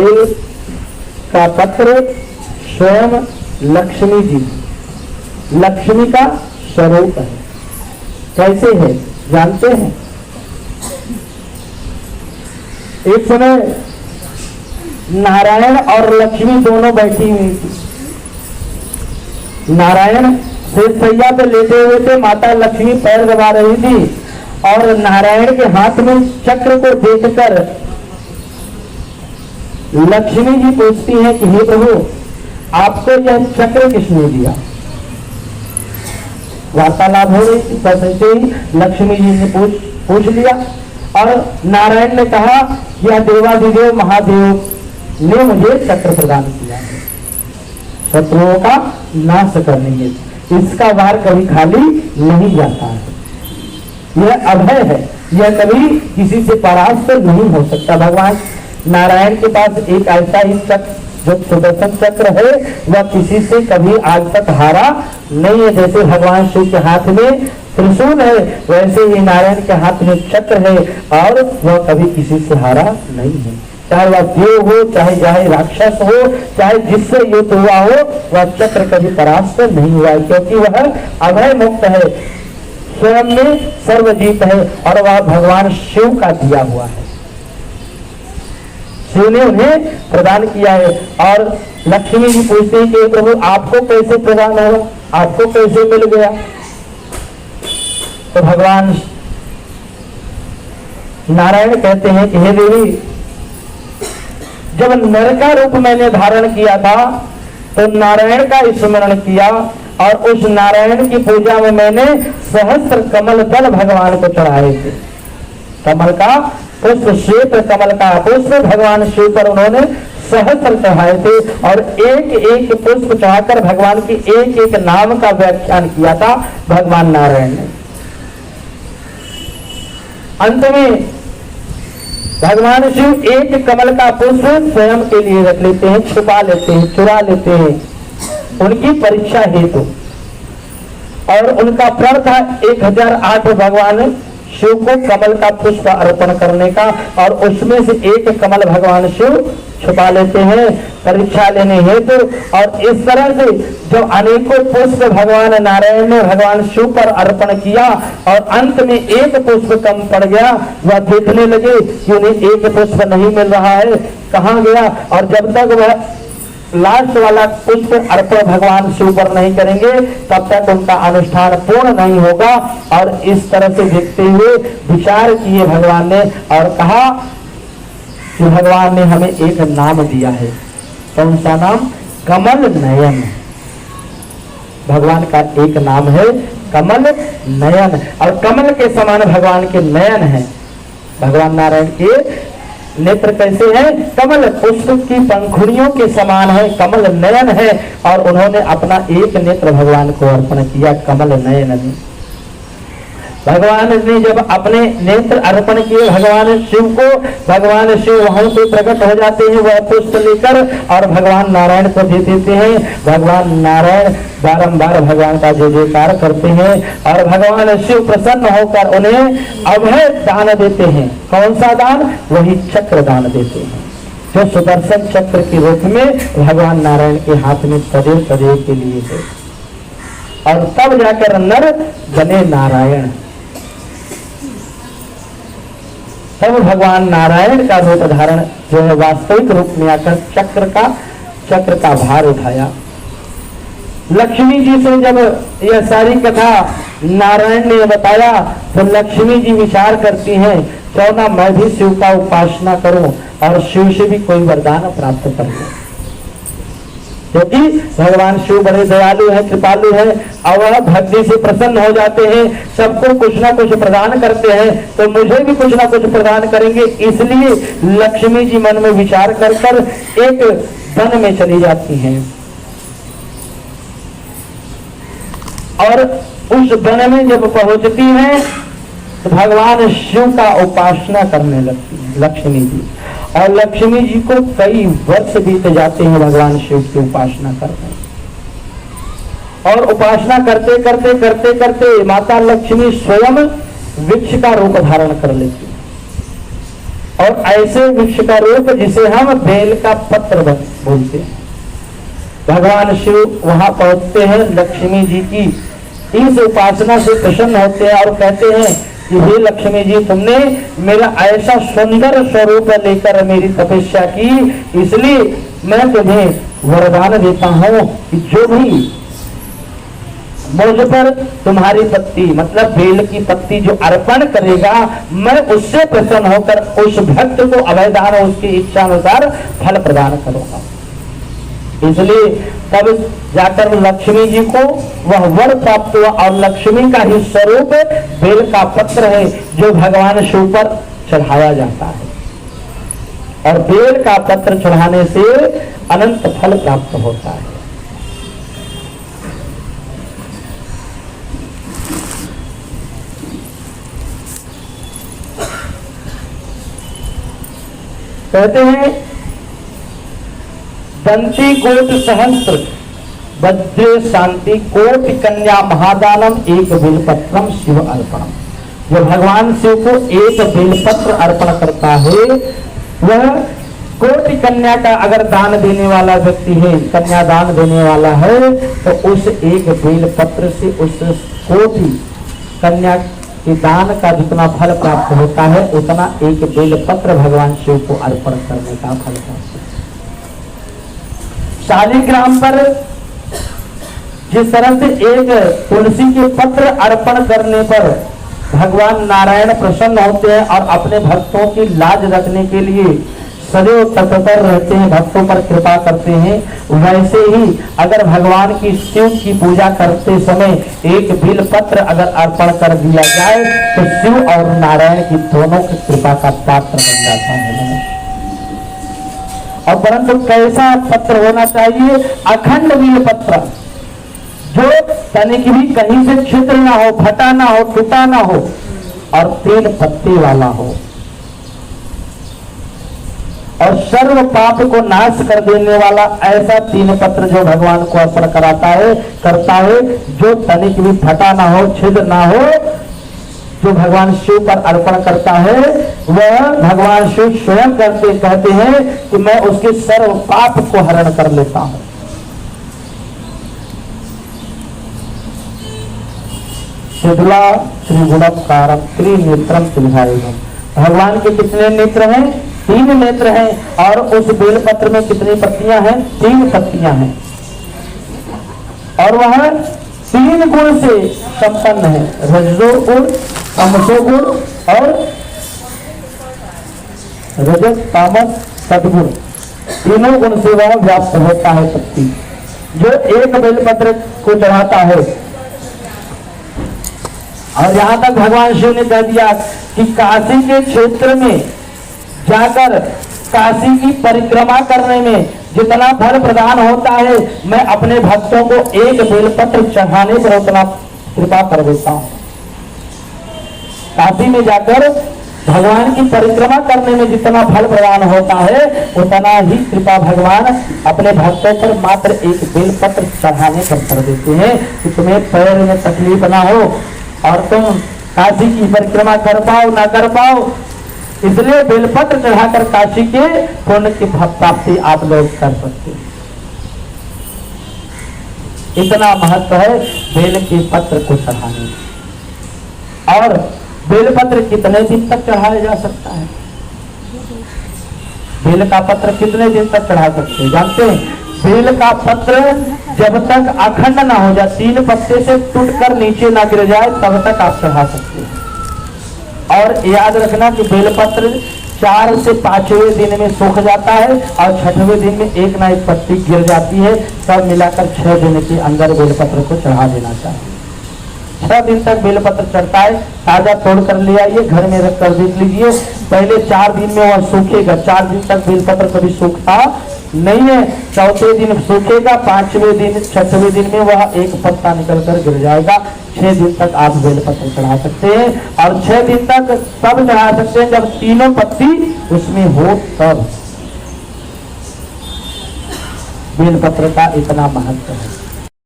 Bell का पत्र स्वयं लक्ष्मी जी, लक्ष्मी का स्वरूप है। कैसे है जानते हैं? एक समय नारायण और लक्ष्मी दोनों बैठी हुई थी। नारायण शेषशैया पे लेटे हुए थे, माता लक्ष्मी पैर दबा रही थी और नारायण के हाथ में चक्र को देखकर लक्ष्मी जी पूछती हैं कि हे प्रभु, आपको यह चक्र किसने दिया? वार्तालाप हो रही थी, बस ऐसे ही लक्ष्मी जी ने पूछ लिया और नारायण ने कहा यह देवाधिदेव महादेव ने मुझे चक्र प्रदान किया है शत्रुओं का नाश करने के, इसका वार कभी खाली नहीं जाता है, यह अभय है, यह कभी किसी से परास्त नहीं हो सकता। भगवान नारायण के पास एक ऐसा ही चक्र जो सुदर्शन चक्र है वह किसी से कभी आज तक हारा नहीं है। जैसे भगवान शिव के हाथ में त्रिशूल है वैसे ही नारायण के हाथ में चक्र है और वह कभी किसी से हारा नहीं है। चाहे वह देव हो, चाहे राक्षस हो, चाहे जिससे युद्ध हुआ हो, वह चक्र कभी परास्त नहीं हुआ है, क्योंकि वह अभय मुक्त है, स्वयं में सर्वजीत है और वह भगवान शिव का दिया हुआ है। शिव ने उन्हें प्रदान किया है। और लक्ष्मी जी पूछते हैं कि प्रभु आपको कैसे प्रदान होगा, आपको कैसे मिल गया? तो भगवान नारायण कहते हैं कि हे देवी, जब नर का रूप मैंने धारण किया था तो नारायण का स्मरण किया और उस नारायण की पूजा में मैंने सहस्त्र कमल दल भगवान को चढ़ाए थे। कमल का पुष्प, श्वेत कमल का पुष्प भगवान शिव पर उन्होंने सहस्त्र चढ़ाए थे और एक एक पुष्प चढ़ाकर भगवान की एक एक नाम का व्याख्यान किया था भगवान नारायण ने। अंत में भगवान शिव एक कमल का पुष्प स्वयं के लिए रख लेते हैं, छुपा लेते हैं, चुरा लेते हैं उनकी परीक्षा हेतु। और उनका प्रण था 1008 भगवान शिव को कमल का पुष्प अर्पण करने का और उसमें से एक कमल भगवान शिव छुपा लेते हैं परीक्षा लेने हेतु। और इस तरह से जब अनेकों पुष्प भगवान नारायण ने भगवान शिव पर अर्पण किया और अंत में एक पुष्प कम पड़ गया, वह देखने लगे कि उन्हें एक पुष्प नहीं मिल रहा है, कहाँ गया? और जब तक वह लास्ट वाला पुष्प अर्पण भगवान शिव पर नहीं करेंगे तब तक उनका अनुष्ठान पूर्ण नहीं होगा। और इस तरह से देखते हुए विचार किए भगवान ने और कहा कि भगवान ने हमें एक नाम दिया है। कौन सा नाम? कमल नयन। भगवान का एक नाम है कमल नयन और कमल के समान भगवान के नयन है। भगवान नारायण के नेत्र कैसे हैं? कमल पुष्प की पंखुड़ियों के समान है, कमल नयन है और उन्होंने अपना एक नेत्र भगवान को अर्पण किया कमल नयन में। भगवान ने जब अपने नेत्र अर्पण किए भगवान शिव को, भगवान शिव वहां से प्रकट हो जाते हैं वह पुष्प लेकर और भगवान नारायण को दे देते हैं। भगवान नारायण बारंबार भगवान का जय जयकार करते हैं और भगवान शिव प्रसन्न होकर उन्हें अभय दान देते हैं। कौन सा दान? वही चक्र दान देते हैं जो सुदर्शन चक्र के रूप में भगवान नारायण के हाथ में सदैव सदैव के लिए है। और तब जाकर नर बने नारायण। तब भगवान नारायण का रूप धारण जो है वास्तविक रूप में आकर चक्र का भार उठाया। लक्ष्मी जी से जब यह सारी कथा नारायण ने बताया तो लक्ष्मी जी विचार करती हैं, क्यों ना मैं भी शिव का उपासना करूं और शिव से भी कोई वरदान प्राप्त कर लूं, क्योंकि भगवान शिव बड़े दयालु है, कृपालु है और वह भक्ति से प्रसन्न हो जाते हैं, सबको कुछ ना कुछ प्रदान करते हैं, तो मुझे भी कुछ ना कुछ प्रदान करेंगे। इसलिए लक्ष्मी जी मन में विचार कर एक वन में चली जाती हैं और उस वन में जब पहुंचती हैं तो भगवान शिव का उपासना करने लगती है लक्ष्मी जी। और लक्ष्मी जी को कई वर्ष बीत जाते हैं भगवान शिव की उपासना करते और उपासना करते करते करते करते माता लक्ष्मी स्वयं वृक्ष का रूप धारण कर लेती है और ऐसे वृक्ष का रूप जिसे हम बेल का पत्र बोलते हैं। भगवान शिव वहां पहुंचते हैं, लक्ष्मी जी की इस उपासना से प्रसन्न होते हैं और कहते हैं कि हे लक्ष्मी जी, तुमने मेरा ऐसा सुंदर स्वरूप लेकर मेरी तपस्या की, इसलिए मैं तुम्हें वरदान देता हूं कि जो भी मुझ पर तुम्हारी पत्ती मतलब बेल की पत्ती जो अर्पण करेगा, मैं उससे प्रसन्न होकर उस भक्त को अभयदान और उसकी इच्छा अनुसार फल प्रदान करूंगा। इसलिए तब जाकर लक्ष्मी जी को वह वर प्राप्त हुआ और लक्ष्मी का ही स्वरूप बेल का पत्र है जो भगवान शिव पर चढ़ाया जाता है। और बेल का पत्र चढ़ाने से अनंत फल प्राप्त होता है। कहते हैं दंती कोट सहस्त्र वज्रे शांति कोटि कन्या महादानम एक बेलपत्रम शिव अर्पणम। जो भगवान शिव को एक बेलपत्र अर्पण करता है, वह कोटि कन्या का अगर दान देने वाला व्यक्ति है, कन्या दान देने वाला है, तो उस एक बेलपत्र से उस कोटि कन्या के दान का जितना फल प्राप्त होता है, उतना एक बेलपत्र भगवान शिव को अर्पण करने का फल प्राप्त होता है। शालिग्राम पर जिस तरह से एक तुलसी के पत्र अर्पण करने पर भगवान नारायण प्रसन्न होते हैं और अपने भक्तों की लाज रखने के लिए सदैव तत्पर रहते हैं, भक्तों पर कृपा करते हैं, वैसे ही अगर भगवान की शिव की पूजा करते समय एक बिल पत्र अगर अर्पण कर दिया जाए तो शिव और नारायण की दोनों की कृपा का पात्र बन जाता है। और परंतु कैसा पत्र होना चाहिए? अखंड बिल पत्र, जो तनिक भी कहीं से छिद्र ना हो, फटा ना हो, टूटा ना हो और 3 पत्ते वाला हो और सर्व पाप को नाश कर देने वाला ऐसा 3 पत्र जो भगवान को अर्पण करता है, जो तनिक भी फटा ना हो, छिद्र ना हो, जो भगवान शिव पर अर्पण करता है, वह भगवान शिव स्वयं कहते हैं कि मैं उसके सर्व पाप को हरण कर लेता हूं। शिवला त्रिगुणकारम त्रिनेत्रम त्रिभायुगम। भगवान के कितने नेत्र हैं? 3 नेत्र हैं। और उस बेलपत्र में कितनी पत्तियां हैं? 3 पत्तियां हैं। और वह 3 गुण से संपन्न है, रजो गुण, तमसो गुण और रजत तामस सद्गुण, तीनों गुण से वह व्याप्त होता है पत्ती। जो एक बेलपत्र को चढ़ाता है, और यहां तक भगवान शिव ने कह दिया कि काशी के क्षेत्र में जाकर काशी की परिक्रमा करने में जितना फल प्रदान होता है, मैं अपने भक्तों को एक बेलपत्र चढ़ाने पर उतना कृपा कर देता हूं। काशी में जाकर भगवान की परिक्रमा करने में जितना फल प्रदान होता है, उतना ही कृपा भगवान अपने भक्तों पर मात्र एक बेलपत्र चढ़ाने पर कर देते हैं कि तुम्हें पैर में तकलीफ ना हो और तुम काशी की परिक्रमा कर पाओ ना कर पाओ। इसलिए बेलपत्र चढ़ाकर काशी के पुण्य की प्राप्ति आप लोग कर सकते हैं। इतना महत्व है बेल के पत्र को चढ़ाने। और बेलपत्र कितने दिन तक चढ़ाया जा सकता है? बेल का पत्र कितने दिन तक चढ़ा सकते हैं जानते हैं? बेल का पत्र जब तक अखंड ना हो जाए, 3 पत्ते से टूटकर नीचे ना गिर जाए, तब तक आप चढ़ा सकते हैं। और याद रखना कि बेलपत्र 4 से 5वें दिन में सूख जाता है और 6वें दिन में एक ना एक पत्ती गिर जाती है। सब मिलाकर 6 दिन के अंदर बेलपत्र को चढ़ा देना चाहिए। 6 दिन तक बेलपत्र चढ़ता है, ताजा तोड़ कर ले आइए, घर में रख कर देख लीजिए। पहले 4 दिन में वह सूखेगा, 4 दिन तक बेलपत्र कभी सूखता नहीं है। 4थे दिन सूखेगा, 5वें दिन 6वें दिन में वह एक पत्ता निकल कर गिर जाएगा। 6 दिन तक आप बेलपत्र चढ़ा सकते हैं। और 6 दिन तक तब चढ़ा सकते हैं जब तीनों पत्ती उसमें हो, तब बेलपत्र का इतना महत्व है।